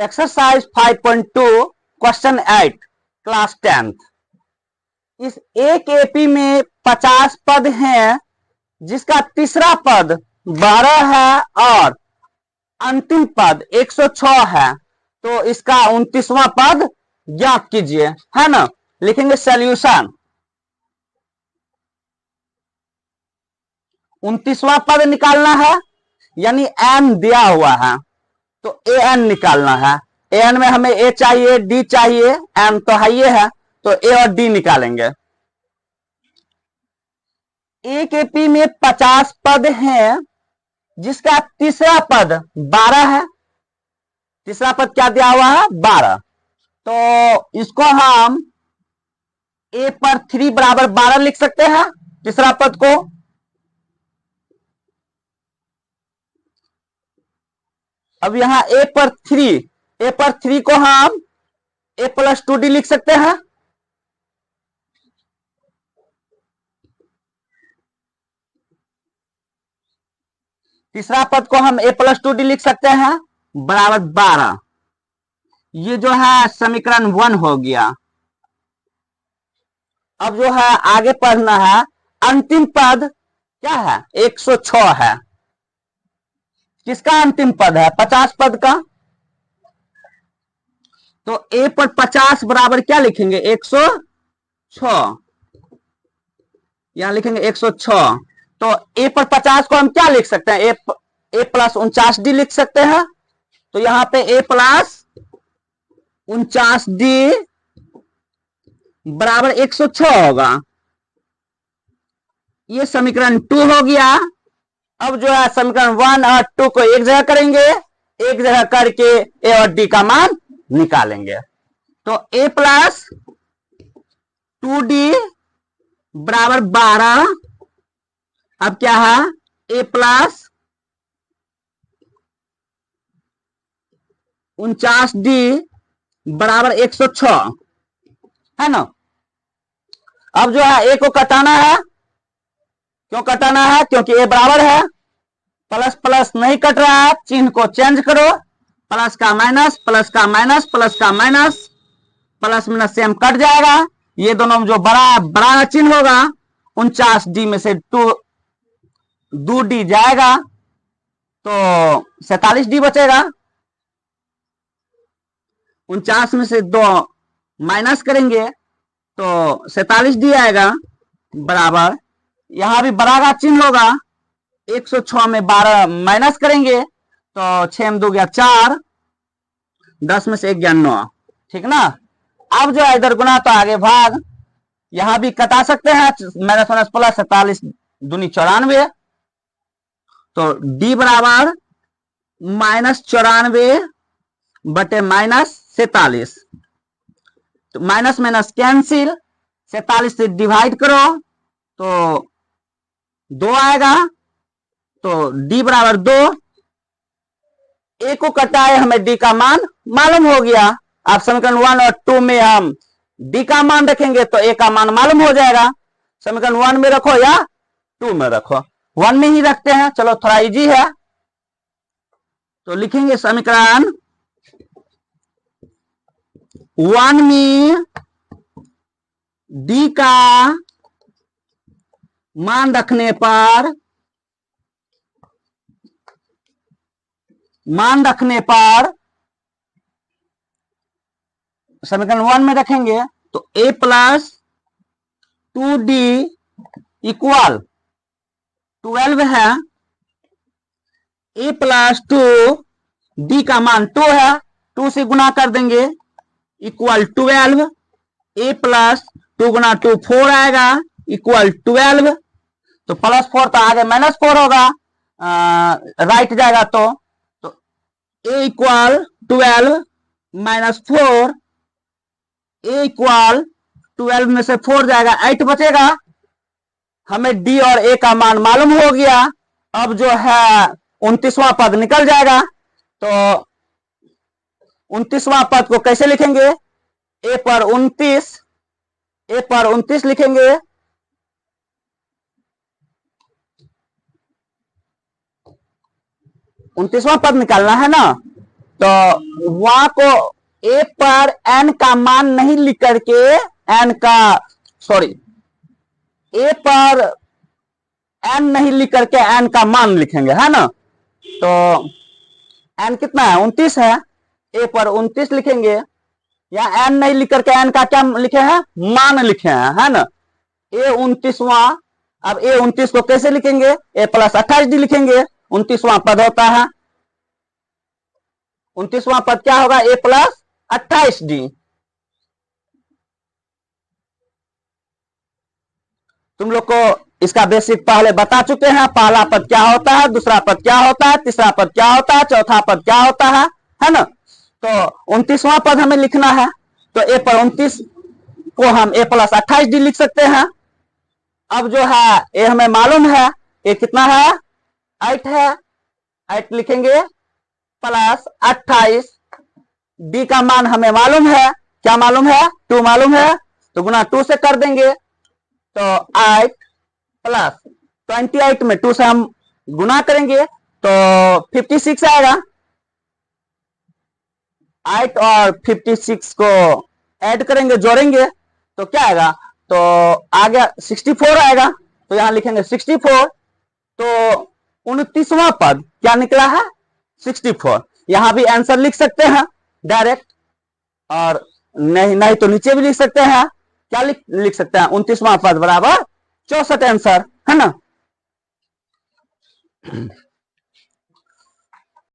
Exercise 5.2 question 8 class 10th। इस एक AP में 50 पद हैं जिसका तीसरा पद 12 है और अंतिम पद 106 है, तो इसका 29वां पद ज्ञात कीजिए, है ना। लिखेंगे सॉल्यूशन। 29वां पद निकालना है, यानी एन दिया हुआ है तो ए एन निकालना है। ए एन में हमें ए चाहिए, डी चाहिए, एन तो हाइए है तो ए और डी निकालेंगे। एक एपी में 50 पद हैं जिसका तीसरा पद 12 है। तीसरा पद क्या दिया हुआ है? 12। तो इसको हम ए पर 3 बराबर 12 लिख सकते हैं तीसरा पद को। अब यहां ए पर 3 को हम ए प्लस 2डी लिख सकते हैं। तीसरा पद को हम ए प्लस 2डी लिख सकते हैं बराबर 12। ये जो है समीकरण 1 हो गया। अब जो है आगे पढ़ना है। अंतिम पद क्या है? 106 है। किसका अंतिम पद है? 50 पद का। तो ए पर 50 बराबर क्या लिखेंगे? 106। यहां लिखेंगे 106। तो ए पर 50 को हम क्या लिख सकते हैं? ए प्लस 49डी लिख सकते हैं। तो यहां पे ए प्लस 49डी बराबर 106 होगा। ये समीकरण 2 हो गया। अब जो है समीकरण 1 और 2 को एक जगह करेंगे, एक जगह करके ए और डी का मान निकालेंगे। तो ए प्लस 2डी बराबर 12। अब क्या है? ए प्लस 49डी बराबर 106, है ना। अब जो है ए को कटाना है। क्यों कटाना है? क्योंकि ए बराबर है। प्लस प्लस नहीं कट रहा है, चिन्ह को चेंज करो। प्लस का माइनस, प्लस का माइनस, प्लस का minus, plus minus same cut जाएगा। ये दोनों जो बड़ा चिन्ह होगा 49डी में से 2डी जाएगा तो 47डी बचेगा। 49 में से 2 माइनस करेंगे तो 47डी आएगा बराबर। यहां भी बड़ा का चिन्ह होगा। 106 में 12 माइनस करेंगे तो 6 में 2 गया 4, 10 में से 1 गया 9, ठीक ना। अब जो है इधर गुना तो आगे भाग। यहां भी कटा सकते हैं, माइनस माइनस प्लस, 47 दूनी 94। तो डी बराबर -94 बटे -47। तो माइनस माइनस कैंसिल, 47 से डिवाइड करो तो 2 आएगा। तो डी बराबर 2। ए को कटाए, हमें डी का मान मालूम हो गया। आप समीकरण 1 और 2 में हम डी का मान रखेंगे तो ए का मान मालूम हो जाएगा। समीकरण 1 में रखो या 2 में रखो। 1 में ही रखते हैं, चलो थोड़ा इजी है। तो लिखेंगे समीकरण 1 में डी का मान रखने पर समीकरण 1 में रखेंगे तो ए प्लस 2डी इक्वल 12 है। ए प्लस 2 डी का मान 2 है, 2 से गुना कर देंगे इक्वल 12। ए प्लस 2 गुना 2 4 आएगा इक्वल 12। तो +4 तो आगे -4 होगा, राइट जाएगा। तो ए इक्वल 12 -4, ए इक्वल 12 में से 4 जाएगा 8 बचेगा। हमें डी और ए का मान मालूम हो गया। अब जो है 29वां पद निकल जाएगा। तो 29वां पद को कैसे लिखेंगे? ए पर 29 लिखेंगे। उनतीसवां पद निकालना है ना। तो वहां को ए पर एन का मान नहीं लिख करके एन का सॉरी ए पर एन नहीं लिख करके एन का मान लिखेंगे, है ना। तो एन कितना है 29 है, ए पर 29 लिखेंगे। या एन नहीं लिख करके एन का क्या लिखे हैं मान लिखे हैं, है ना। ए 29वां, अब ए 29 को कैसे लिखेंगे, ए प्लस 28 डी लिखेंगे। 29वां पद होता है, 29वां पद क्या होगा ए प्लस 28 डी। तुम लोग को इसका बेसिक पहले बता चुके हैं, पहला पद क्या होता है, दूसरा पद क्या होता है, तीसरा पद क्या होता है, चौथा पद क्या होता है ना। तो 29वां पद हमें लिखना है, तो ए पर 29 को हम ए प्लस 28 डी लिख सकते हैं। अब जो है ए हमें मालूम है, ए कितना है 8 है, 8 लिखेंगे प्लस 28 डी का मान हमें मालूम है, क्या मालूम है 2 मालूम है, तो गुना 2 से कर देंगे। तो 8 प्लस 28 में 2 से हम गुना करेंगे तो 56 आएगा। 8 और 56 को ऐड करेंगे, जोड़ेंगे तो क्या आएगा, तो आ गया 64 आएगा। तो यहां लिखेंगे 64। तो 29वां पद क्या निकला है 64। यहां भी आंसर लिख सकते हैं डायरेक्ट, और नहीं तो नीचे भी लिख सकते हैं। क्या लिख सकते हैं 29वां पद बराबर 64 आंसर, है ना।